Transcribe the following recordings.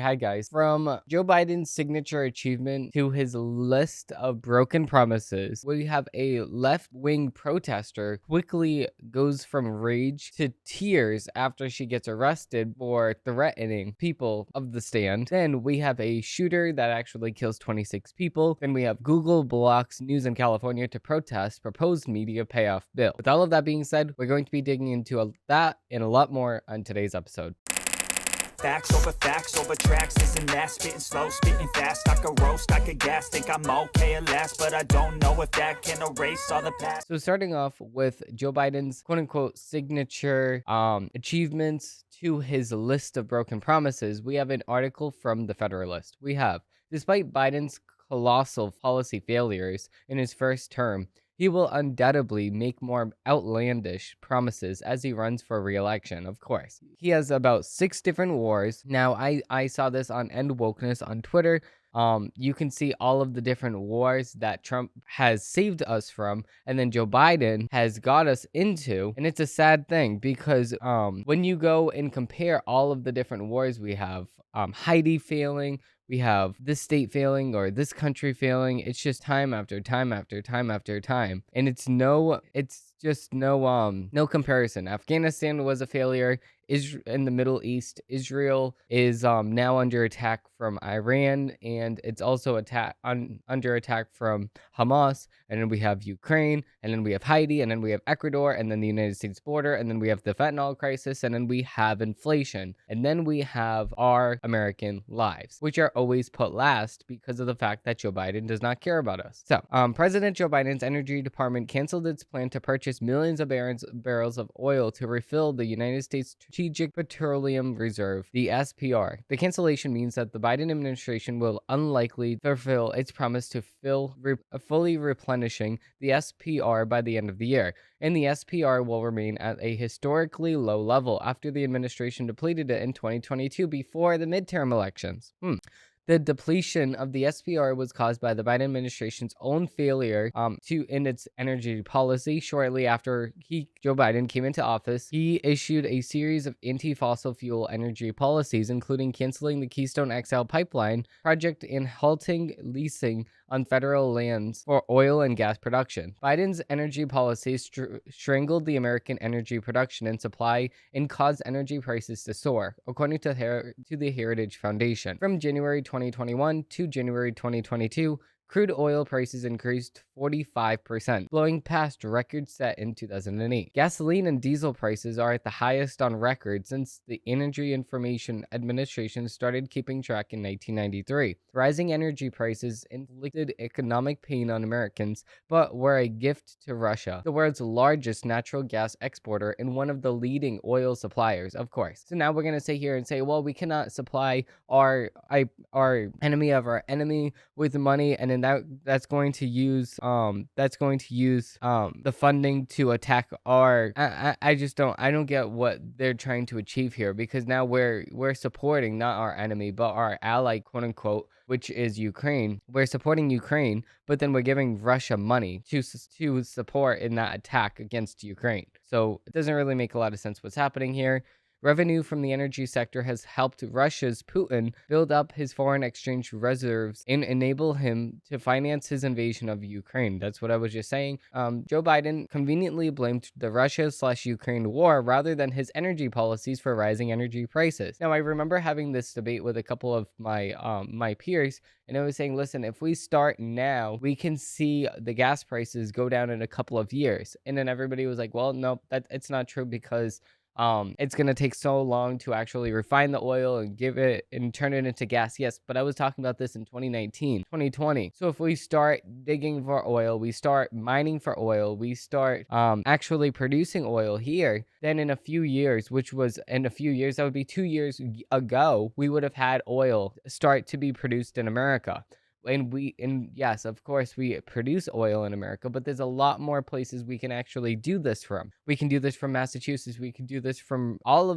hi guys. From Joe Biden's signature achievement to his list of broken promises, we have a left-wing protester quickly goes from rage to tears after she gets arrested for threatening people of the stand. Then we have a shooter that actually kills 26 people. Then we have Google blocks news in California to protest proposed media payoff bill. With all of that being said, we're going to be digging into that and a lot more on today's episode. Facts over tracks, isn't that spitting slow, spitting fast, I could roast, I could gas, think I'm okay at last, but I don't know if that can erase all the past. So starting off with Joe Biden's quote-unquote signature achievements to his list of broken promises, we have an article from the Federalist. We have, despite Biden's colossal policy failures in his first term, he will undoubtedly make more outlandish promises as he runs for re-election, of course. He has about 6 different wars. Now, I saw this on End Wokeness on Twitter. You can see all of the different wars that Trump has saved us from, and then Joe Biden has got us into. And it's a sad thing because when you go and compare all of the different wars we have, Haiti failing, we have this state failing or this country failing. It's just time after time after time after time. And it's just no comparison. Afghanistan was a failure. In the Middle East, Israel is now under attack from Iran, and it's also under attack from Hamas. And then we have Ukraine, and then we have Haiti, and then we have Ecuador, and then the United States border, and then we have the fentanyl crisis, and then we have inflation, and then we have our American lives, which are always put last because of the fact that Joe Biden does not care about us. So, President Joe Biden's Energy Department canceled its plan to purchase millions of barrels of oil to refill the United States Strategic Petroleum Reserve, the SPR. The cancellation means that the Biden administration will unlikely fulfill its promise to fully replenishing the SPR by the end of the year, and the SPR will remain at a historically low level after the administration depleted it in 2022 before the midterm elections. The depletion of the SPR was caused by the Biden administration's own failure in its energy policy. Shortly after Joe Biden came into office, he issued a series of anti-fossil fuel energy policies, including canceling the Keystone XL pipeline project and halting leasing on federal lands for oil and gas production. Biden's energy policies strangled the American energy production and supply and caused energy prices to soar, according to the Heritage Foundation. From January 2021 to January 2022, crude oil prices increased 45%, blowing past records set in 2008. Gasoline and diesel prices are at the highest on record since the Energy Information Administration started keeping track in 1993. Rising energy prices inflicted economic pain on Americans, but were a gift to Russia, the world's largest natural gas exporter and one of the leading oil suppliers, of course. So now we're going to sit here and say, well, we cannot supply our enemy of our enemy with money, and then that's going to use the funding to attack our. I don't get what they're trying to achieve here, because now we're supporting not our enemy but our ally, quote unquote, which is Ukraine. We're supporting Ukraine, but then we're giving Russia money to support in that attack against Ukraine. So it doesn't really make a lot of sense what's happening here. Revenue from the energy sector has helped Russia's Putin build up his foreign exchange reserves and enable him to finance his invasion of Ukraine. That's what I was just saying. Joe Biden conveniently blamed the Russia/Ukraine war rather than his energy policies for rising energy prices. Now, I remember having this debate with a couple of my peers, and I was saying, listen, if we start now, we can see the gas prices go down in a couple of years. And then everybody was like, well, no, it's not true, because it's going to take so long to actually refine the oil and give it and turn it into gas. Yes, but I was talking about this in 2019, 2020. So if we start digging for oil, we start mining for oil, we start actually producing oil here, then in a few years, that would be 2 years ago, we would have had oil start to be produced in America. And yes, of course, we produce oil in America, but there's a lot more places we can actually do this from. We can do this from Massachusetts. We can do this from all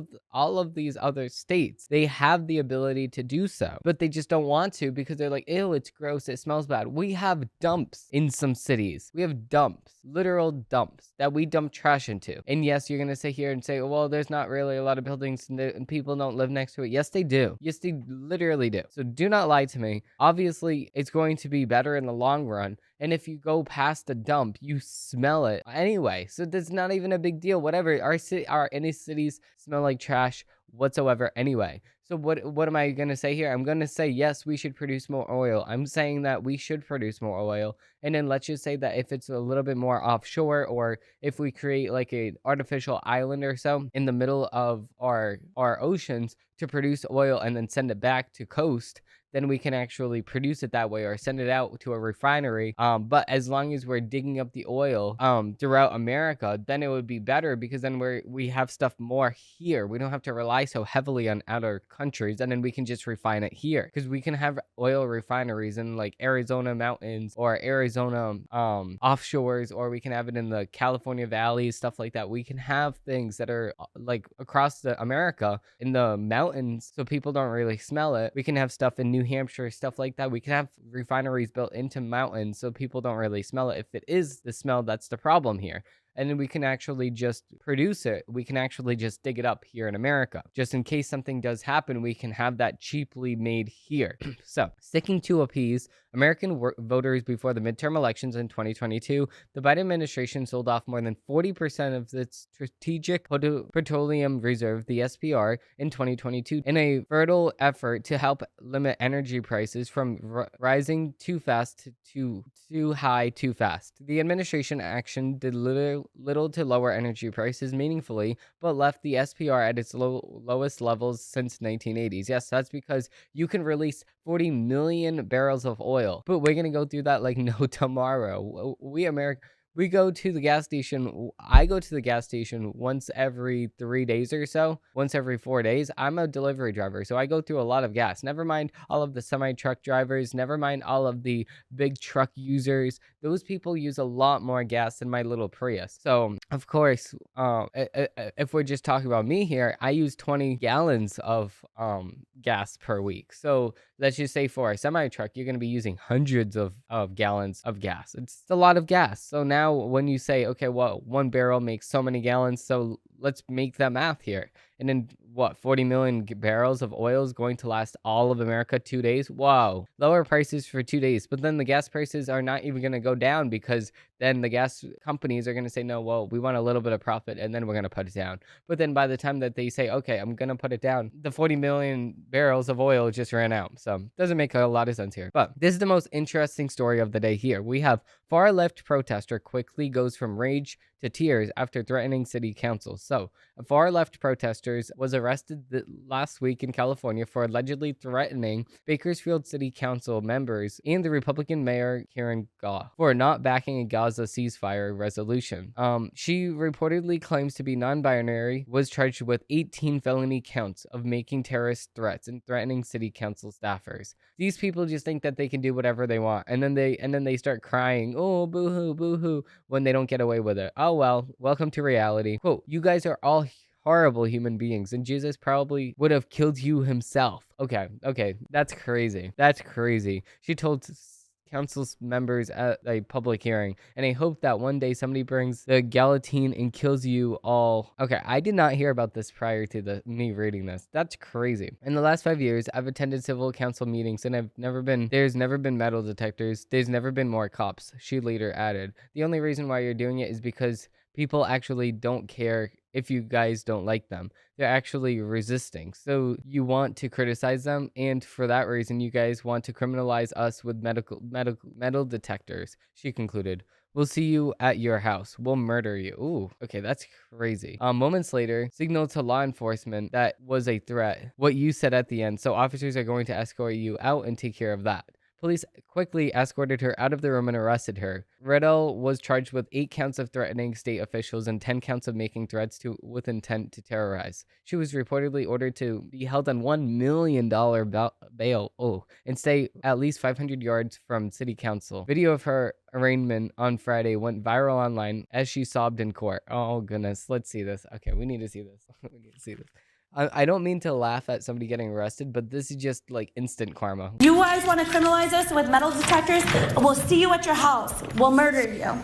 of these other states. They have the ability to do so, but they just don't want to because they're like, ew, it's gross, it smells bad. We have dumps in some cities. We have dumps, literal dumps that we dump trash into. And yes, you're gonna sit here and say, well, there's not really a lot of buildings and people don't live next to it. Yes, they do. Yes, they literally do. So do not lie to me. Obviously, it's going to be better in the long run. And if you go past a dump, you smell it anyway. So that's not even a big deal. Whatever. Our inner cities smell like trash whatsoever anyway. So what am I going to say here? I'm going to say, yes, we should produce more oil. I'm saying that we should produce more oil. And then let's just say that if it's a little bit more offshore, or if we create like an artificial island or so in the middle of our oceans to produce oil and then send it back to coast, then we can actually produce it that way or send it out to a refinery. But as long as we're digging up the oil throughout America, then it would be better because then we have stuff more here. We don't have to rely so heavily on other countries, and then we can just refine it here because we can have oil refineries in like Arizona mountains or Arizona offshores, or we can have it in the California valleys, stuff like that. We can have things that are like across the America in the mountains so people don't really smell it. We can have stuff in New Hampshire, stuff like that. We can have refineries built into mountains so people don't really smell it if it is the smell that's the problem here. And then we can actually just produce it. We can actually just dig it up here in America. Just in case something does happen, we can have that cheaply made here. So, sticking to appease American voters before the midterm elections in 2022, the Biden administration sold off more than 40% of its strategic petroleum reserve, the SPR, in 2022 in a fertile effort to help limit energy prices from rising too fast to too high too fast. The administration action did little to lower energy prices meaningfully, but left the SPR at its lowest levels since 1980s. Yes, that's because you can release 40 million barrels of oil, but we're gonna go through that like no tomorrow. We go to the gas station. I go to the gas station once every 3 days or so, once every 4 days. I'm a delivery driver, so I go through a lot of gas. Never mind all of the semi-truck drivers, never mind all of the big truck users. Those people use a lot more gas than my little Prius. So, of course, if we're just talking about me here, I use 20 gallons of gas per week. So, let's just say for a semi-truck, you're going to be using hundreds of gallons of gas. It's a lot of gas. So now when you say, okay, well, one barrel makes so many gallons, so let's make that math here. And then what, 40 million barrels of oil is going to last all of America 2 days? Wow. Lower prices for 2 days. But then the gas prices are not even going to go down because then the gas companies are going to say, no, well, we want a little bit of profit and then we're going to put it down. But then by the time that they say, okay, I'm going to put it down, the 40 million barrels of oil just ran out. So doesn't make a lot of sense here. But this is the most interesting story of the day here. We have far left protester quickly goes from rage to tears after threatening city councils. So, a far left protester was arrested last week in California for allegedly threatening Bakersfield City Council members and the Republican Mayor Karen Goff for not backing a Gaza ceasefire resolution. She reportedly claims to be non-binary, was charged with 18 felony counts of making terrorist threats and threatening city council staffers. These people just think that they can do whatever they want, and then they start crying, oh, boo-hoo, boo-hoo, when they don't get away with it. Oh well, welcome to reality. Quote, you guys are all horrible human beings, and Jesus probably would have killed you himself. Okay, that's crazy. That's crazy. She told council members at a public hearing, and I hope that one day somebody brings the guillotine and kills you all. Okay, I did not hear about this prior to me reading this. That's crazy. In the last 5 years, I've attended civil council meetings, and there's never been metal detectors. There's never been more cops, she later added. The only reason why you're doing it is because people actually don't care if you guys don't like them. They're actually resisting. So you want to criticize them, and for that reason, you guys want to criminalize us with metal detectors, she concluded. We'll see you at your house. We'll murder you. Ooh, okay, that's crazy. Moments later, signaled to law enforcement that was a threat. What you said at the end. So officers are going to escort you out and take care of that. Police quickly escorted her out of the room and arrested her. Riddle was charged with 8 counts of threatening state officials and 10 counts of making threats with intent to terrorize. She was reportedly ordered to be held on $1 million bail and stay at least 500 yards from city council. Video of her arraignment on Friday went viral online as she sobbed in court. Oh, goodness. Let's see this. Okay, we need to see this. We need to see this. I don't mean to laugh at somebody getting arrested, but this is just like instant karma. You guys want to criminalize us with metal detectors? We'll see you at your house. We'll murder you.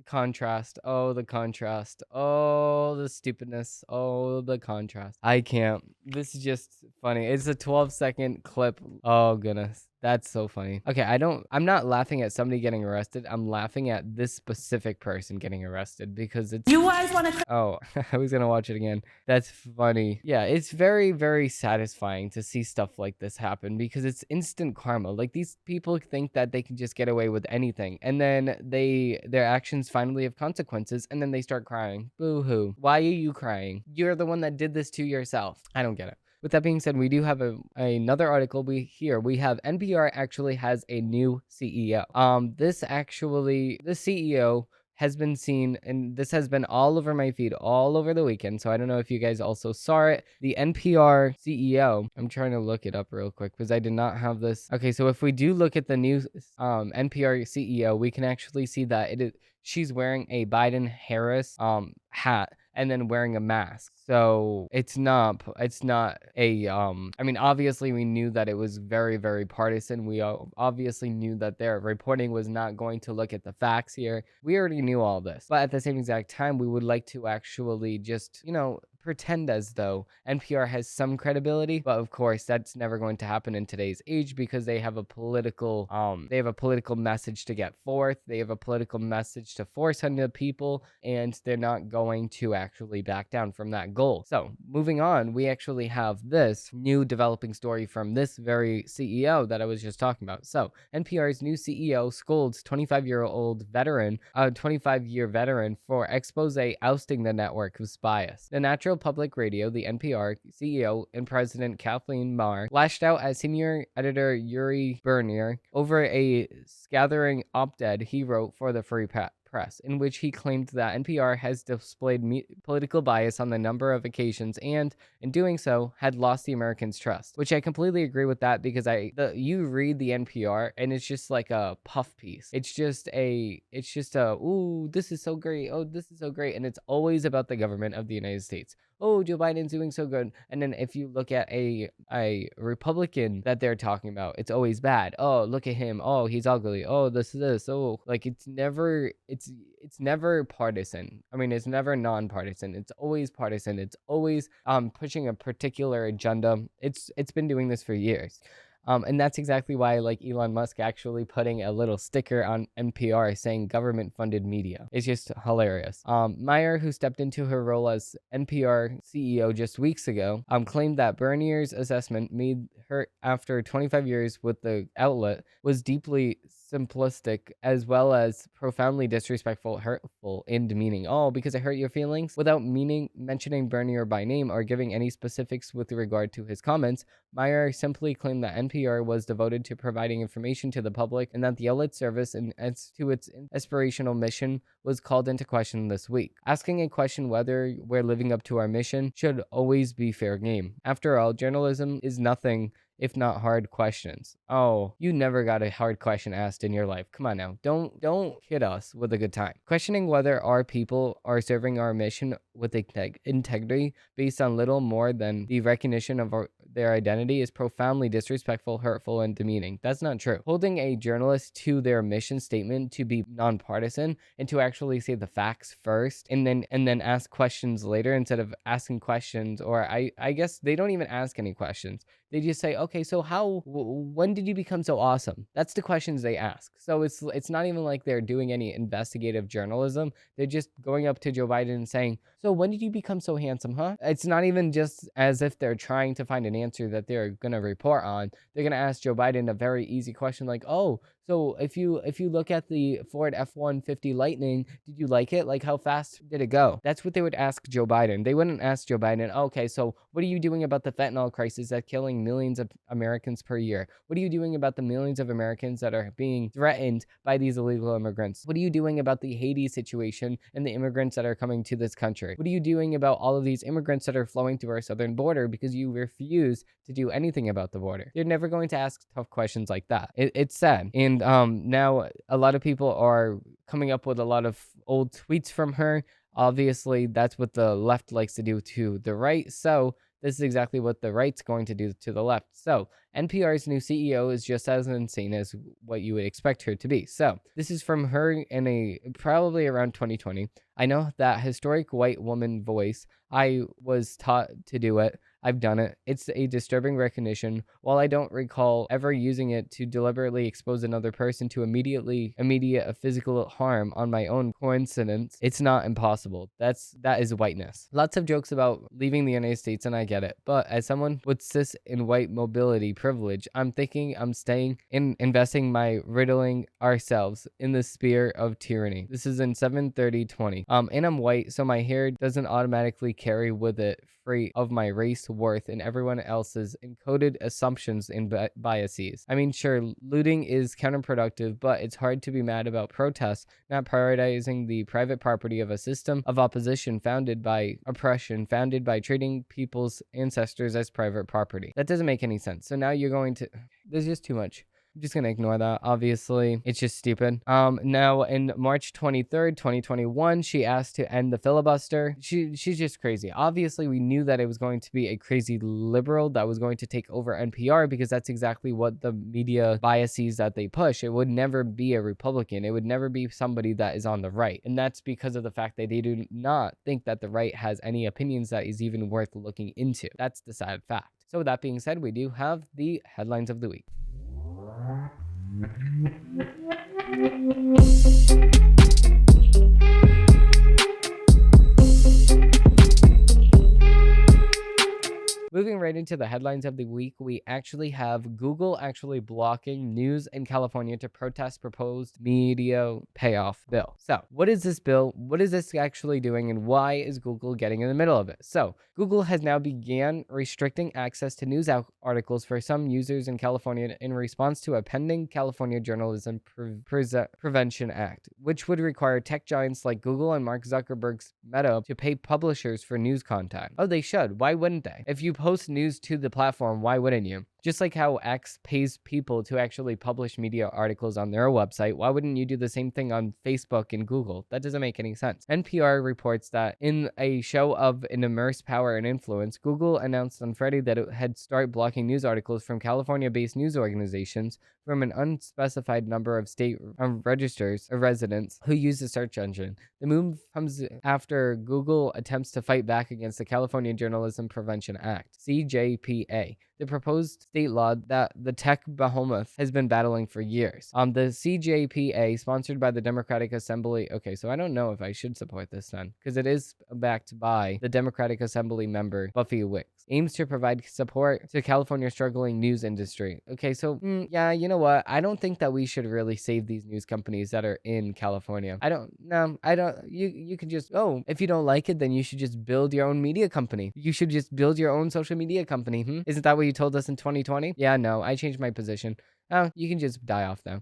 Contrast. Oh, the contrast. Oh, the stupidness. Oh, the contrast. I can't. This is just funny. It's a 12-second clip. Oh, goodness. That's so funny. Okay, I'm not laughing at somebody getting arrested. I'm laughing at this specific person getting arrested because it's... You guys want to... Oh, I was going to watch it again. That's funny. Yeah, it's very, very satisfying to see stuff like this happen because it's instant karma. Like, these people think that they can just get away with anything. And then their actions finally have consequences and then they start crying. Boo-hoo. Why are you crying? You're the one that did this to yourself. I don't get it. With that being said, we do have another article. We have NPR actually has a new CEO. This CEO has been seen, and this has been all over my feed all over the weekend. So I don't know if you guys also saw it. The NPR CEO, I'm trying to look it up real quick because I did not have this. Okay, so if we do look at the new NPR CEO, we can actually see that she's wearing a Biden-Harris hat and then wearing a mask. So it's not a I mean, obviously we knew that it was very, very partisan. We obviously knew that their reporting was not going to look at the facts here. We already knew all this. But at the same exact time, we would like to actually just, pretend as though NPR has some credibility, but of course that's never going to happen in today's age because they have a political message to get forth. They have a political message to force on the people, and they're not going to actually back down from that goal. So moving on, we actually have this new developing story from this very CEO that I was just talking about. So NPR's new CEO scolds 25-year veteran for expose ousting the network of bias. The Natural Public Radio, the NPR CEO and president Kathleen Maher lashed out at senior editor Yuri Bernier over a scathing op-ed he wrote for the Free Press, in which he claimed that NPR has displayed political bias on a number of occasions and, in doing so, had lost the Americans' trust. Which I completely agree with that because you read the NPR and it's just like a puff piece. It's just a ooh, this is so great. Oh, this is so great, and it's always about the government of the United States. Oh, Joe Biden's doing so good. And then if you look at a Republican that they're talking about, it's always bad. Oh, look at him. Oh, he's ugly. Oh, this is this. Oh, like it's never partisan. I mean, it's never nonpartisan. It's always partisan. It's always pushing a particular agenda. It's been doing this for years. And that's exactly why I like Elon Musk actually putting a little sticker on NPR saying government-funded media. It's just hilarious. Maher, who stepped into her role as NPR CEO just weeks ago, claimed that Bernier's assessment made her after 25 years with the outlet was deeply simplistic as well as profoundly disrespectful, hurtful, and demeaning. Oh, because it hurt your feelings? Without mentioning Bernier by name or giving any specifics with regard to his comments, Maher simply claimed that NPR was devoted to providing information to the public and that the outlet service and as to its aspirational mission was called into question this week. Asking a question whether we're living up to our mission should always be fair game. After all, journalism is nothing if not hard questions. Oh, you never got a hard question asked in your life. Come on now. Don't kid us with a good time. Questioning whether our people are serving our mission with integrity based on little more than the recognition of their identity is profoundly disrespectful, hurtful, and demeaning. That's not true. Holding a journalist to their mission statement to be nonpartisan and to actually say the facts first and then ask questions later instead of asking questions, or I guess they don't even ask any questions. They just say, okay, so when did you become so awesome? That's the questions they ask. So it's not even like they're doing any investigative journalism. They're just going up to Joe Biden and saying, so when did you become so handsome, huh? It's not even just as if they're trying to find an answer that they're going to report on. They're going to ask Joe Biden a very easy question like, oh, So if you look at the Ford F-150 Lightning, did you like it? Like, how fast did it go? That's what they would ask Joe Biden. They wouldn't ask Joe Biden, okay, so what are you doing about the fentanyl crisis that's killing millions of Americans per year? What are you doing about the millions of Americans that are being threatened by these illegal immigrants? What are you doing about the Haiti situation and the immigrants that are coming to this country? What are you doing about all of these immigrants that are flowing through our southern border because you refuse to do anything about the border? They're never going to ask tough questions like that. It's sad. And now a lot of people are coming up with a lot of old tweets from her. Obviously, that's what the left likes to do to the right. So this is exactly what the right's going to do to the left. So NPR's new CEO is just as insane as what you would expect her to be. So this is from her in probably around 2020. I know that historic white woman voice. I was taught to do it. I've done it. It's a disturbing recognition. While I don't recall ever using it to deliberately expose another person to immediate physical harm on my own coincidence, it's not impossible. That is whiteness. Lots of jokes about leaving the United States, and I get it. But as someone with cis and white mobility privilege, I'm thinking I'm staying in investing my riddling ourselves in the spear of tyranny. This is in 7/30/20. And I'm white, so my hair doesn't automatically carry with it free of my race, worth, and everyone else's encoded assumptions and biases. I mean, sure, looting is counterproductive, but it's hard to be mad about protests not prioritizing the private property of a system of opposition founded by oppression, founded by treating people's ancestors as private property. That doesn't make any sense. So now you're going to... There's just too much. I'm just gonna ignore that. Obviously, it's just stupid. Now in March 23rd, 2021, she asked to end the filibuster. She's just crazy. Obviously, we knew that it was going to be a crazy liberal that was going to take over NPR because that's exactly what the media biases that they push. It would never be a Republican. It would never be somebody that is on the right. And that's because of the fact that they do not think that the right has any opinions that is even worth looking into. That's the sad fact. So with that being said, we do have the headlines of the week. Moving right into the headlines of the week, we actually have Google actually blocking news in California to protest proposed media payoff bill. So, what is this bill? What is this actually doing, and why is Google getting in the middle of it? So, Google has now began restricting access to news articles for some users in California in response to a pending California Journalism Prevention Act, which would require tech giants like Google and Mark Zuckerberg's Meta to pay publishers for news content. Oh, they should. Why wouldn't they? If you post news to the platform, why wouldn't you? Just like how X pays people to actually publish media articles on their website, why wouldn't you do the same thing on Facebook and Google? That doesn't make any sense. NPR reports that in a show of an immense power and influence, Google announced on Friday that it had started blocking news articles from California-based news organizations from an unspecified number of state residents who use the search engine. The move comes after Google attempts to fight back against the California Journalism Prevention Act, CJPA, the proposed state law that the tech behemoth has been battling for years. The CJPA, sponsored by the Democratic Assembly. Okay, so I don't know if I should support this then, because it is backed by the Democratic Assembly member Buffy Wicks, aims to provide support to California's struggling news industry. Okay, so yeah, you know what? I don't think that we should really save these news companies that are in California. You could just, if you don't like it, then you should just build your own media company. You should just build your own social media company. Isn't that what you told us in 2020? Yeah, no, I changed my position. You can just die off though.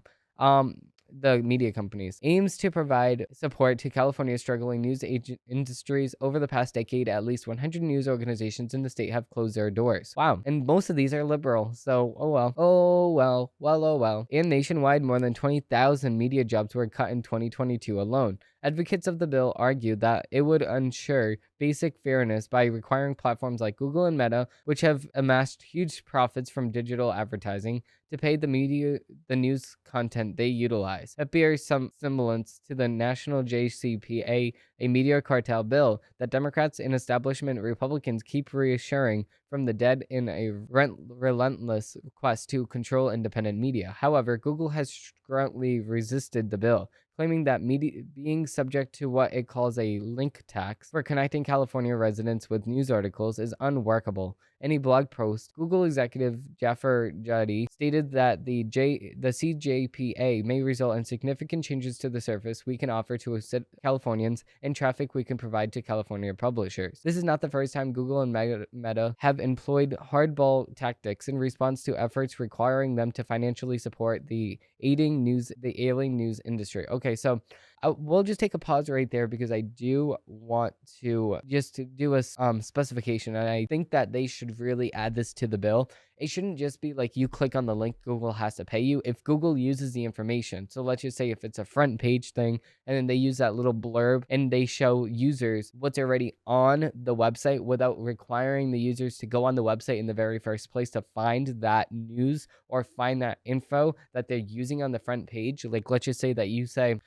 The media companies aims to provide support to California's struggling news industries. Over the past decade, at least 100 news organizations in the state have closed their doors. Wow. And most of these are liberal. So, oh well. And nationwide, more than 20,000 media jobs were cut in 2022 alone. Advocates of the bill argue that it would ensure basic fairness by requiring platforms like Google and Meta, which have amassed huge profits from digital advertising, to pay the news content they utilize. It bears some semblance to the national JCPA, a media cartel bill that Democrats and establishment Republicans keep reassuring from the dead in a relentless quest to control independent media. However, Google has strongly resisted the bill, claiming that media being subject to what it calls a link tax for connecting California residents with news articles is unworkable. In a blog post, Google executive Jaffer Jaddi stated that the CJPA may result in significant changes to the service we can offer to Californians and traffic we can provide to California publishers. This is not the first time Google and Meta have employed hardball tactics in response to efforts requiring them to financially support the ailing news industry. Okay, so we'll just take a pause right there because I do want to just to do a specification, and I think that they should really add this to the bill. It shouldn't just be like you click on the link, Google has to pay you. If Google uses the information, so let's just say if it's a front page thing, and then they use that little blurb and they show users what's already on the website without requiring the users to go on the website in the very first place to find that news or find that info that they're using on the front page. Like, let's just say that you say,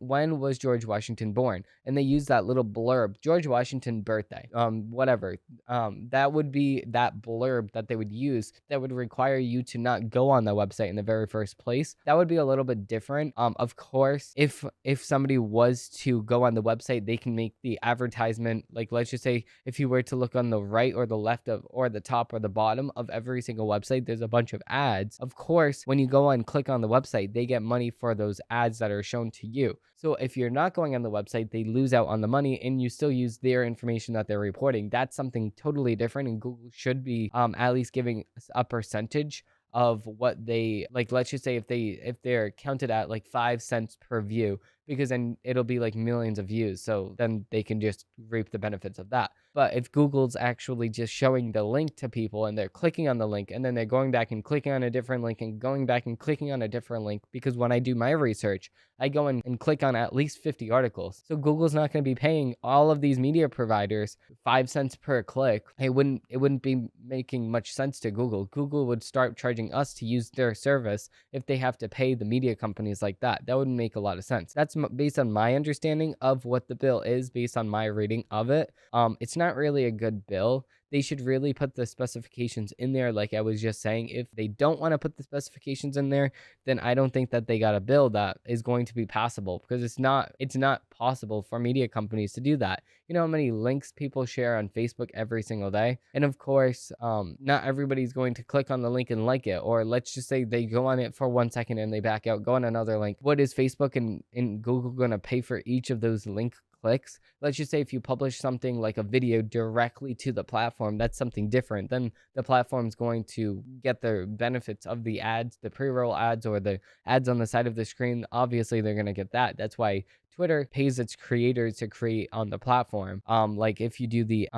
when was George Washington born? And they use that little blurb, George Washington birthday, whatever. That would be that blurb that they would use that would require you to not go on the website in the very first place. That would be a little bit different. Of course, if somebody was to go on the website, they can make the advertisement, like let's just say if you were to look on the right or the left of or the top or the bottom of every single website, there's a bunch of ads. Of course, when you go and click on the website, they get money for those ads that are shown to you. So if you're not going on the website, they lose out on the money and you still use their information that they're reporting. That's something totally different, and Google should be at least giving a percentage of what they like. Let's just say if they're counted at like 5 cents per view, because then it'll be like millions of views, so then they can just reap the benefits of that. But if Google's actually just showing the link to people and they're clicking on the link and then they're going back and clicking on a different link and going back and clicking on a different link, because when I do my research, I go in and click on at least 50 articles. So Google's not going to be paying all of these media providers 5 cents per click. It wouldn't be making much sense to Google. Google would start charging us to use their service if they have to pay the media companies like that. That would make a lot of sense. That's based on my understanding of what the bill is, based on my reading of it. It's not really a good bill. They should really put the specifications in there, like I was just saying. If they don't want to put the specifications in there, then I don't think that they got a bill that is going to be passable, because it's not possible for media companies to do that. You know how many links people share on Facebook every single day? And of course, not everybody's going to click on the link and like it, or let's just say they go on it for 1 second and they back out, go on another link. What is Facebook and Google going to pay for each of those link clicks? Let's just say if you publish something like a video directly to the platform, that's something different. Then the platform's going to get the benefits of the ads, the pre-roll ads, or the ads on the side of the screen. Obviously, they're going to get that. That's why Twitter pays its creators to create on the platform. Like if you do the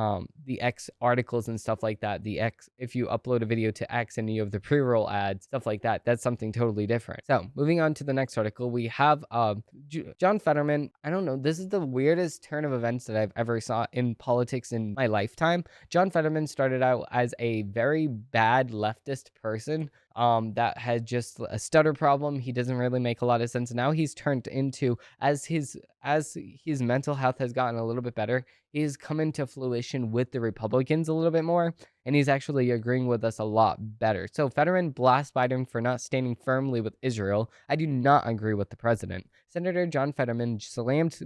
X articles and stuff like that, if you upload a video to X and you have the pre-roll ads, stuff like that, that's something totally different. So moving on to the next article, we have John Fetterman. I don't know, this is the weirdest turn of events that I've ever saw in politics in my lifetime. John Fetterman started out as a very bad leftist person that had just a stutter problem. He doesn't really make a lot of sense. Now he's turned into, as his mental health has gotten a little bit better, he's come into fruition with the Republicans a little bit more, and he's actually agreeing with us a lot better. So Fetterman blasts Biden for not standing firmly with Israel. I do not agree with the president. Senator John Fetterman slammed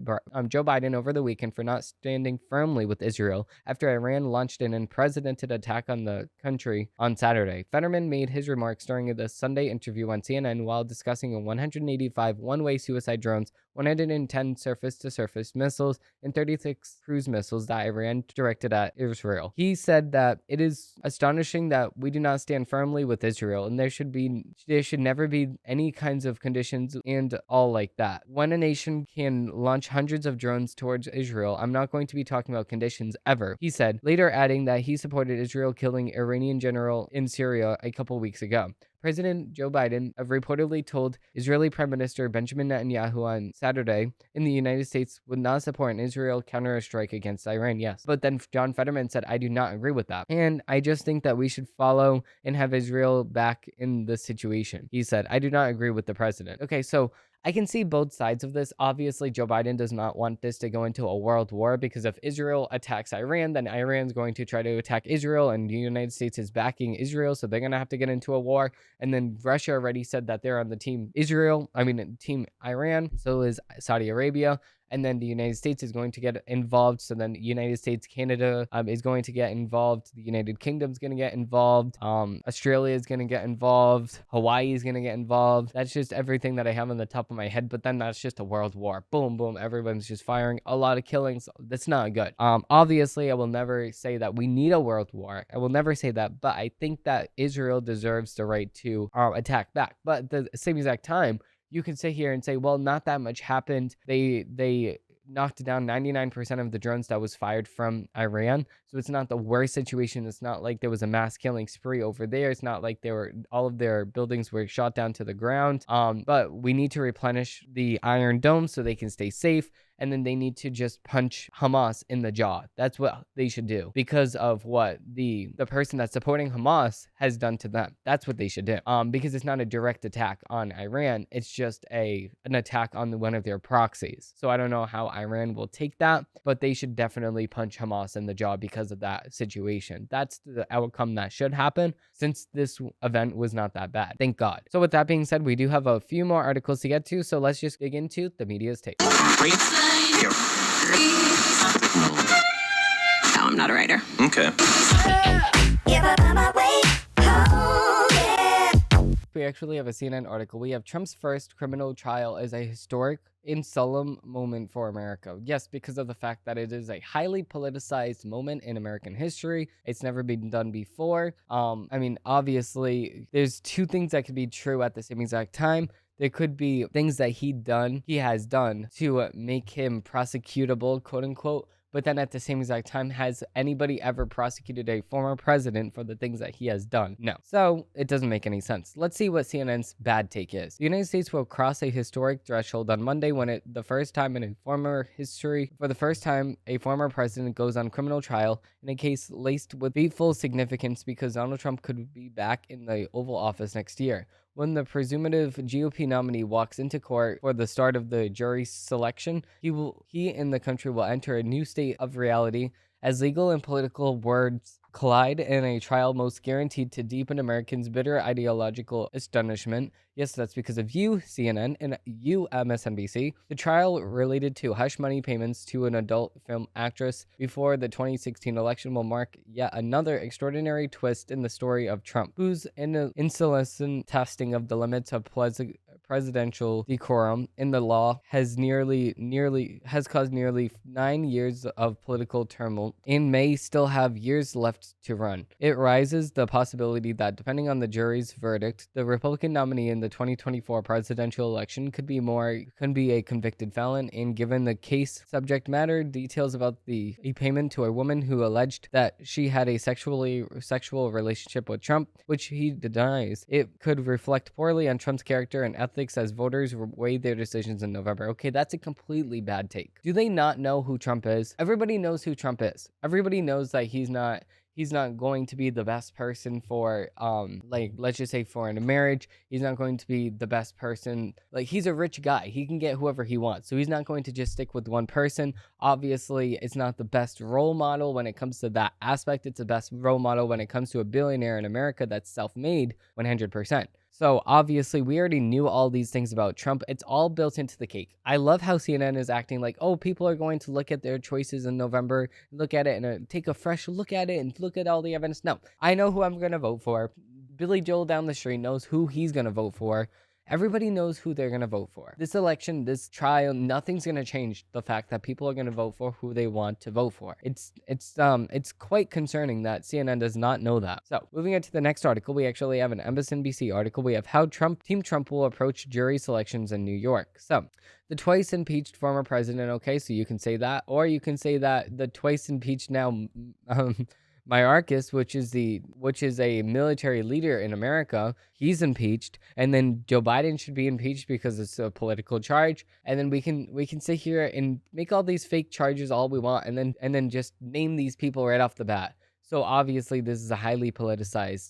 Joe Biden over the weekend for not standing firmly with Israel after Iran launched an unprecedented attack on the country on Saturday. Fetterman made his remarks during the Sunday interview on CNN while discussing 185 one-way suicide drones, 110 surface-to-surface missiles, and 36 cruise missiles that Iran directed at Israel. He said that it is astonishing that we do not stand firmly with Israel, and there should never be any kinds of conditions and all like that. When a nation can launch hundreds of drones towards Israel, I'm not going to be talking about conditions ever, he said, later adding that he supported Israel killing Iranian general in Syria a couple weeks ago. President Joe Biden reportedly told Israeli Prime Minister Benjamin Netanyahu on Saturday in the United States would not support an Israel counterstrike against Iran. Yes. But then John Fetterman said, I do not agree with that. And I just think that we should follow and have Israel back in the situation. He said, I do not agree with the president. Okay, so I can see both sides of this. Obviously, Joe Biden does not want this to go into a world war, because if Israel attacks Iran, then Iran's going to try to attack Israel, and the United States is backing Israel, so they're going to have to get into a war. And then Russia already said that they're on the team team Iran. So is Saudi Arabia. And then the United States is going to get involved. So then the United States, Canada is going to get involved. The United Kingdom is going to get involved. Australia is going to get involved. Hawaii is going to get involved. That's just everything that I have on the top of my head. But then that's just a world war. Boom, boom. Everyone's just firing, a lot of killings. That's not good. Obviously, I will never say that we need a world war. I will never say that. But I think that Israel deserves the right to attack back. But at the same exact time, you can sit here and say, well, not that much happened. They knocked down 99% of the drones that was fired from Iran. So it's not the worst situation. It's not like there was a mass killing spree over there. It's not like all of their buildings were shot down to the ground. But we need to replenish the Iron Dome so they can stay safe. And then they need to just punch Hamas in the jaw. That's what they should do, because of what the person that's supporting Hamas has done to them. That's what they should do. Because it's not a direct attack on Iran. It's just an attack on one of their proxies. So I don't know how Iran will take that, but they should definitely punch Hamas in the jaw because of that situation. That's the outcome that should happen, since this event was not that bad. Thank God. So with that being said, we do have a few more articles to get to. So let's just dig into the media's take. No, I'm not a writer. Okay. We actually have a CNN article. We have Trump's first criminal trial as a historic and solemn moment for America. Yes, because of the fact that it is a highly politicized moment in American history. It's never been done before. Obviously, there's two things that could be true at the same exact time. There could be things that he has done to make him prosecutable, quote unquote. But then at the same exact time, has anybody ever prosecuted a former president for the things that he has done? No. So it doesn't make any sense. Let's see what CNN's bad take is. The United States will cross a historic threshold on Monday when for the first time a former president goes on criminal trial in a case laced with fateful significance, because Donald Trump could be back in the Oval Office next year. When the presumptive GOP nominee walks into court for the start of the jury selection, he and the country will enter a new state of reality as legal and political words collide in a trial most guaranteed to deepen Americans' bitter ideological astonishment. Yes, that's because of you, CNN, and you, MSNBC. The trial related to hush money payments to an adult film actress before the 2016 election will mark yet another extraordinary twist in the story of Trump, whose incessant testing of the limits of presidential decorum in the law has caused nearly 9 years of political turmoil and may still have years left to run. It raises the possibility that, depending on the jury's verdict, the Republican nominee in the 2024 presidential election could be a convicted felon. And given the case subject matter details about a payment to a woman who alleged that she had a sexual relationship with Trump, which he denies, it could reflect poorly on Trump's character and ethics as voters weigh their decisions in November. Okay, that's a completely bad take. Do they not know who Trump is? Everybody knows who Trump is. Everybody knows that he's not going to be the best person for, let's just say for in a marriage. He's not going to be the best person. Like, he's a rich guy. He can get whoever he wants. So he's not going to just stick with one person. Obviously, it's not the best role model when it comes to that aspect. It's the best role model when it comes to a billionaire in America that's self-made 100%. So obviously, we already knew all these things about Trump. It's all built into the cake. I love how CNN is acting like, oh, people are going to look at their choices in November, look at it and take a fresh look at it and look at all the evidence. No, I know who I'm going to vote for. Billy Joel down the street knows who he's going to vote for. Everybody knows who they're going to vote for. This election, this trial, nothing's going to change the fact that people are going to vote for who they want to vote for. It's quite concerning that CNN does not know that. So, moving on to the next article, we actually have an MSNBC article. We have how Team Trump will approach jury selections in New York. So, the twice impeached former president, okay, so you can say that, or you can say that the twice impeached now Mayorkas, which is a military leader in America, he's impeached, and then Joe Biden should be impeached because it's a political charge. And then we can sit here and make all these fake charges all we want, and then just name these people right off the bat. So obviously this is a highly politicized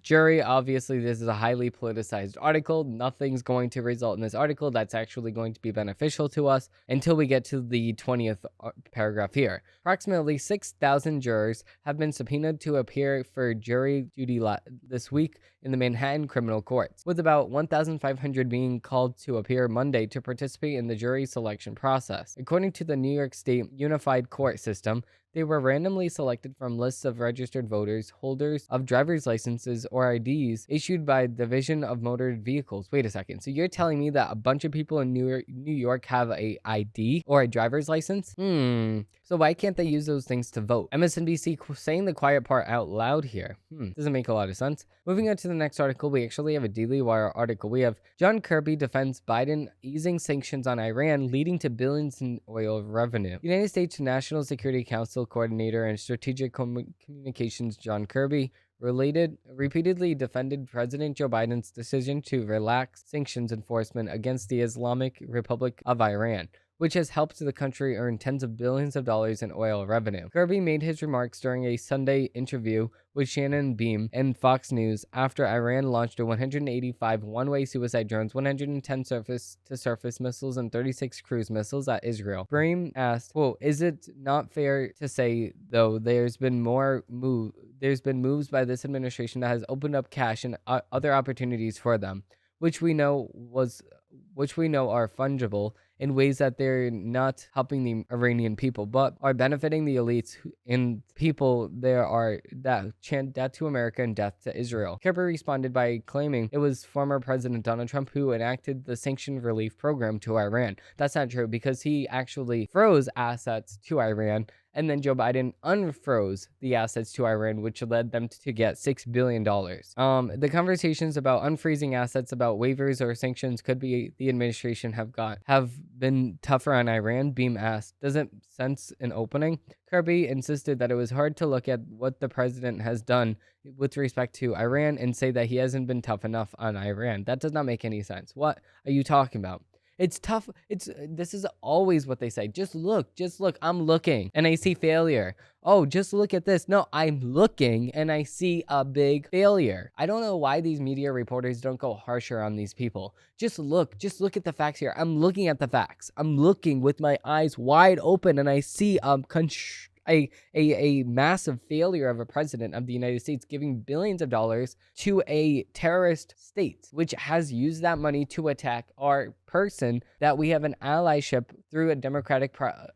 jury. Obviously this is a highly politicized article. Nothing's going to result in this article that's actually going to be beneficial to us until we get to the 20th paragraph here. Approximately 6,000 jurors have been subpoenaed to appear for jury duty this week in the Manhattan criminal courts, with about 1,500 being called to appear Monday to participate in the jury selection process. According to the New York State Unified Court System, they were randomly selected from lists of registered voters, holders of driver's licenses or IDs issued by Division of Motor Vehicles. Wait a second. So you're telling me that a bunch of people in New York have a ID or a driver's license? So why can't they use those things to vote? MSNBC saying the quiet part out loud here. Doesn't make a lot of sense. Moving on to the next article, we actually have a Daily Wire article. We have John Kirby defends Biden easing sanctions on Iran, leading to billions in oil revenue. United States National Security Council Coordinator and Strategic Communications John Kirby repeatedly defended President Joe Biden's decision to relax sanctions enforcement against the Islamic Republic of Iran, which has helped the country earn tens of billions of dollars in oil revenue. Kirby made his remarks during a Sunday interview with Shannon Beam and Fox News after Iran launched 185 one-way suicide drones, 110 surface-to-surface missiles, and 36 cruise missiles at Israel. Beam asked, quote, "Is it not fair to say, though, there's been moves by this administration that has opened up cash and other opportunities for them, which we know are fungible in ways that they're not helping the Iranian people, but are benefiting the elites and people there are that chant death to America and death to Israel." Kirby responded by claiming it was former President Donald Trump who enacted the sanction relief program to Iran. That's not true, because he actually froze assets to Iran, and then Joe Biden unfroze the assets to Iran, which led them to get $6 billion. The conversations about unfreezing assets, about waivers or sanctions could be the administration have been tougher on Iran, Beam asked. Doesn't sense an opening? Kirby insisted that it was hard to look at what the president has done with respect to Iran and say that he hasn't been tough enough on Iran. That does not make any sense. What are you talking about? It's tough. This is always what they say. Just look. I'm looking and I see failure. Oh, just look at this. No, I'm looking and I see a big failure. I don't know why these media reporters don't go harsher on these people. Just look at the facts here. I'm looking at the facts. I'm looking with my eyes wide open and I see a massive failure of a president of the United States giving billions of dollars to a terrorist state, which has used that money to attack our person that we have an allyship through a democratic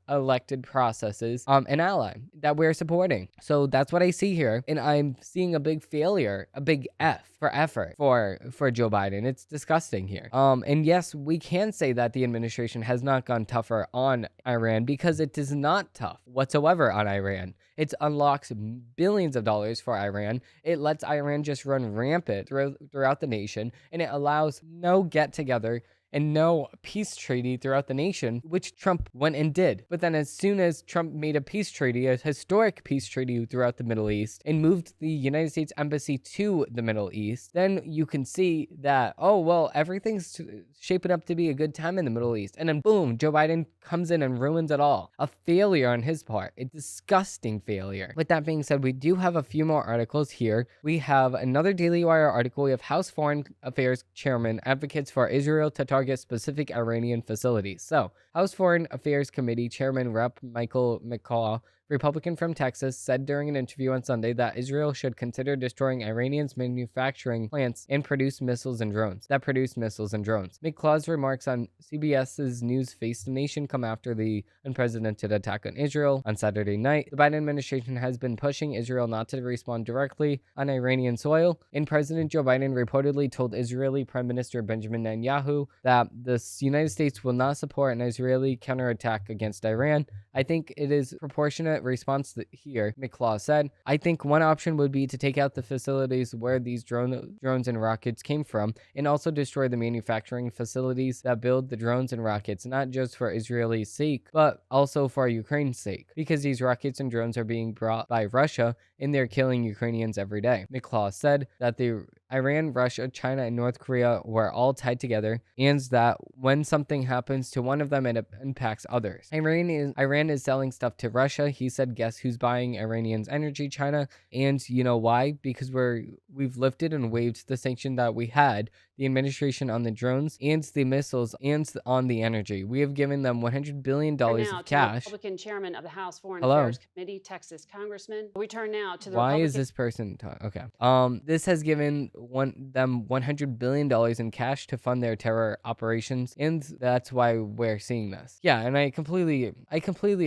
elected processes, an ally that we're supporting. So that's what I see here, and I'm seeing a big failure, a big F for effort for Joe Biden. It's disgusting here. And yes, we can say that the administration has not gone tougher on Iran, because it is not tough whatsoever on Iran. It unlocks billions of dollars for Iran. It lets Iran just run rampant throughout the nation, and it allows no get-together and no peace treaty throughout the nation, which Trump went and did. But then as soon as Trump made a peace treaty, a historic peace treaty throughout the Middle East, and moved the United States Embassy to the Middle East, then you can see that, oh, well, everything's shaping up to be a good time in the Middle East. And then boom, Joe Biden comes in and ruins it all. A failure on his part, a disgusting failure. With that being said, we do have a few more articles here. We have another Daily Wire article. We have House Foreign Affairs Chairman advocates for Israel to target specific Iranian facilities. So, House Foreign Affairs Committee Chairman Rep. Michael McCaw, Republican from Texas, said during an interview on Sunday that Israel should consider destroying Iranians' manufacturing plants and produce missiles and drones. McCaw's remarks on CBS's News Face the Nation come after the unprecedented attack on Israel on Saturday night. The Biden administration has been pushing Israel not to respond directly on Iranian soil, and President Joe Biden reportedly told Israeli Prime Minister Benjamin Netanyahu that the United States will not support an Israeli counterattack against Iran. I think it is proportionate response here, McCaw said. I think one option would be to take out the facilities where these drones and rockets came from, and also destroy the manufacturing facilities that build the drones and rockets, not just for Israel's sake, but also for Ukraine's sake, because these rockets and drones are being brought by Russia, and they're killing Ukrainians every day. McCaw said that the Iran, Russia, China, and North Korea were all tied together, and that when something happens to one of them, it impacts others. Iran is selling stuff to Russia. He said, guess who's buying Iranians' energy? China. And you know why? Because we've lifted and waived the sanction that we had, the administration on the drones and the missiles and on the energy. We have given them $100 billion of cash. Republican chairman of the House Foreign Hello. Affairs Committee, Texas Congressman. We turn now to the Why Republican. is this person okay? This has given them $100 billion in cash to fund their terror operations, and that's why we're seeing this. Yeah, and I completely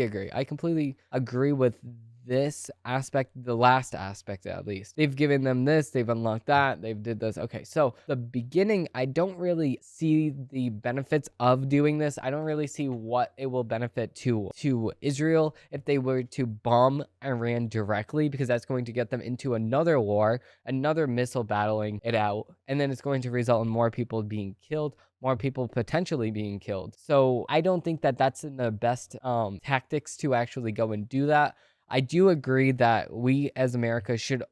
agree. I completely agree with this aspect, the last aspect at least. They've given them this, they've unlocked that, they've did this. Okay, so the beginning, I don't really see the benefits of doing this. I don't really see what it will benefit to Israel if they were to bomb Iran directly, because that's going to get them into another war, another missile battling it out, and then it's going to result in more people being killed, more people potentially being killed. So I don't think that that's in the best tactics to actually go and do that. I do agree that we as America should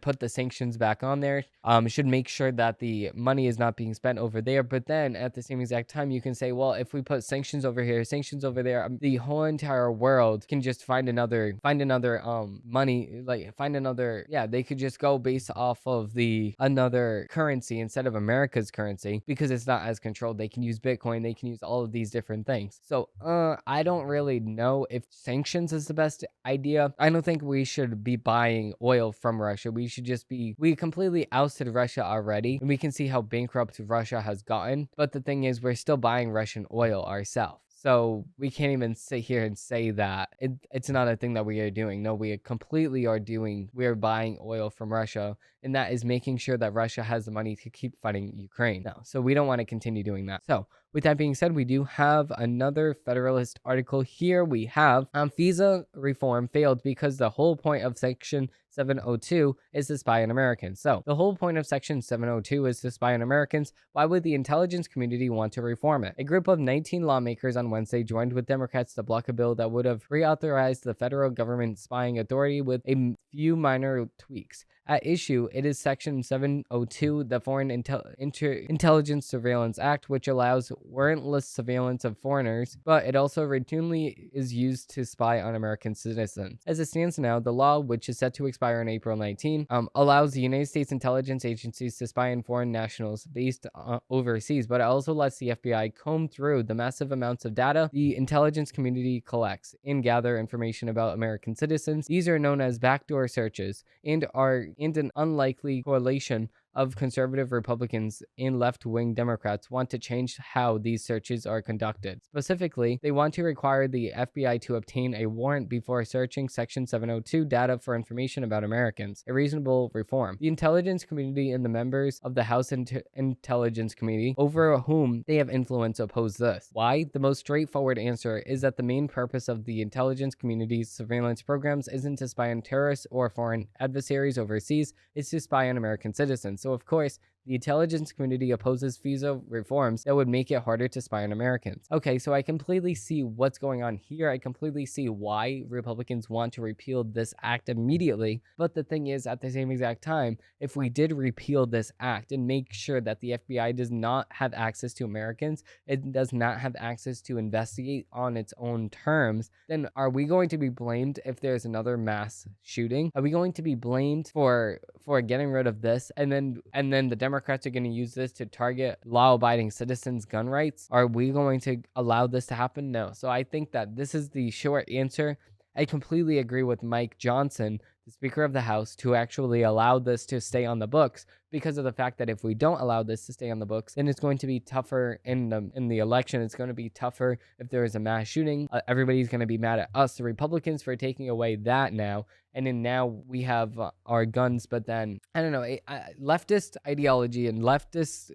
put the sanctions back on there. Should make sure that the money is not being spent over there. But then at the same exact time, you can say, well, if we put sanctions over here, sanctions over there, the whole entire world can just find another money, like find another. Yeah, they could just go based off of another currency instead of America's currency, because it's not as controlled. They can use Bitcoin. They can use all of these different things. So I don't really know if sanctions is the best idea. I don't think we should be buying oil from Russia. We completely ousted Russia already, and we can see how bankrupt Russia has gotten. But the thing is, we're still buying Russian oil ourselves. So we can't even sit here and say that it's not a thing that we are doing. No, we completely are doing. We are buying oil from Russia, and that is making sure that Russia has the money to keep fighting Ukraine. No, so we don't want to continue doing that. So with that being said, we do have another Federalist article here. We have visa reform failed because the whole point of Section 702 is to spy on Americans. So the whole point of Section 702 is to spy on Americans. Why would the intelligence community want to reform it? A group of 19 lawmakers on Wednesday joined with Democrats to block a bill that would have reauthorized the federal government spying authority with a few minor tweaks. At issue, it is Section 702, the Foreign Intelligence Surveillance Act, which allows warrantless surveillance of foreigners, but it also routinely is used to spy on American citizens. As it stands now, the law, which is set to expire on April 19, allows the United States intelligence agencies to spy on foreign nationals based overseas, but it also lets the FBI comb through the massive amounts of data the intelligence community collects and gather information about American citizens. These are known as backdoor searches and are an unlikely correlation of conservative Republicans and left-wing Democrats want to change how these searches are conducted. Specifically, they want to require the FBI to obtain a warrant before searching Section 702 data for information about Americans, a reasonable reform. The intelligence community and the members of the House Intelligence Committee, over whom they have influence, oppose this. Why? The most straightforward answer is that the main purpose of the intelligence community's surveillance programs isn't to spy on terrorists or foreign adversaries overseas, it's to spy on American citizens. So, of course, the intelligence community opposes visa reforms that would make it harder to spy on Americans. Okay, so I completely see what's going on here. I completely see why Republicans want to repeal this act immediately. But the thing is, at the same exact time, if we did repeal this act and make sure that the FBI does not have access to Americans, it does not have access to investigate on its own terms, then are we going to be blamed if there's another mass shooting? Are we going to be blamed for getting rid of this, and then the Democrats are going to use this to target law-abiding citizens' gun rights? Are we going to allow this to happen? No. So I think that this is the short answer. I completely agree with Mike Johnson, the Speaker of the House, to actually allow this to stay on the books, because of the fact that if we don't allow this to stay on the books, then it's going to be tougher in the election. It's going to be tougher if there is a mass shooting. Everybody's going to be mad at us, the Republicans, for taking away that now. And then now we have our guns, but then, I don't know, leftist ideology and leftists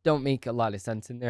don't make a lot of sense in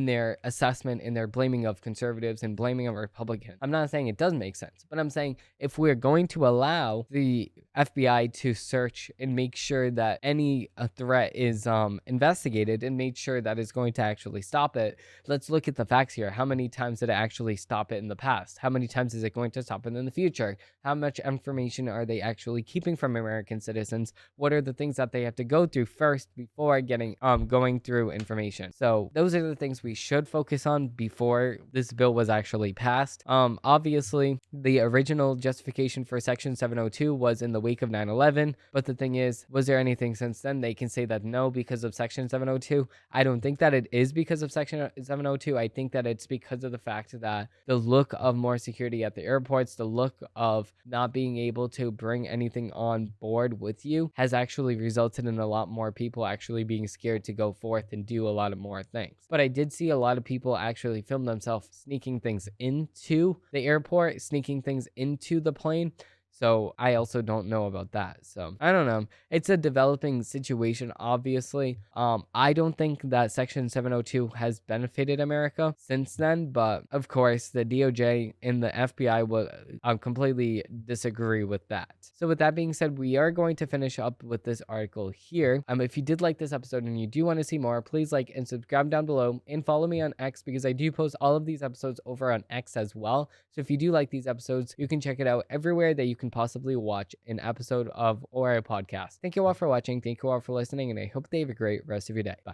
their assessment, in their blaming of conservatives and blaming of Republicans. I'm not saying it doesn't make sense, but I'm saying if we're going to allow the FBI to search and make sure that any threat is investigated and made sure that it's going to actually stop it. Let's look at the facts here. How many times did it actually stop it in the past? How many times is it going to stop it in the future? How much information are they actually keeping from American citizens? What are the things that they have to go through first before going through information? So those are the things we should focus on before this bill was actually passed. Obviously, the original justification for Section 702 was in the wake of 9/11, but the thing is, was there anything since then? They can say that no, because of Section 702. I don't think that it is because of Section 702. I think that it's because of the fact that the look of more security at the airports, the look of not being able to bring anything on board with you has actually resulted in a lot more people actually being scared to go forth and do a lot of more things. But I did see a lot of people actually film themselves sneaking things into the airport, sneaking things into the plane. So I also don't know about that. So I don't know. It's a developing situation, obviously. I don't think that Section 702 has benefited America since then, but of course the DOJ and the FBI will completely disagree with that. So with that being said, we are going to finish up with this article here. If you did like this episode and you do want to see more, please like and subscribe down below and follow me on X because I do post all of these episodes over on X as well. So if you do like these episodes, you can check it out everywhere that you can possibly watch an episode of or a podcast. Thank you all for watching. Thank you all for listening, and I hope they have a great rest of your day. Bye.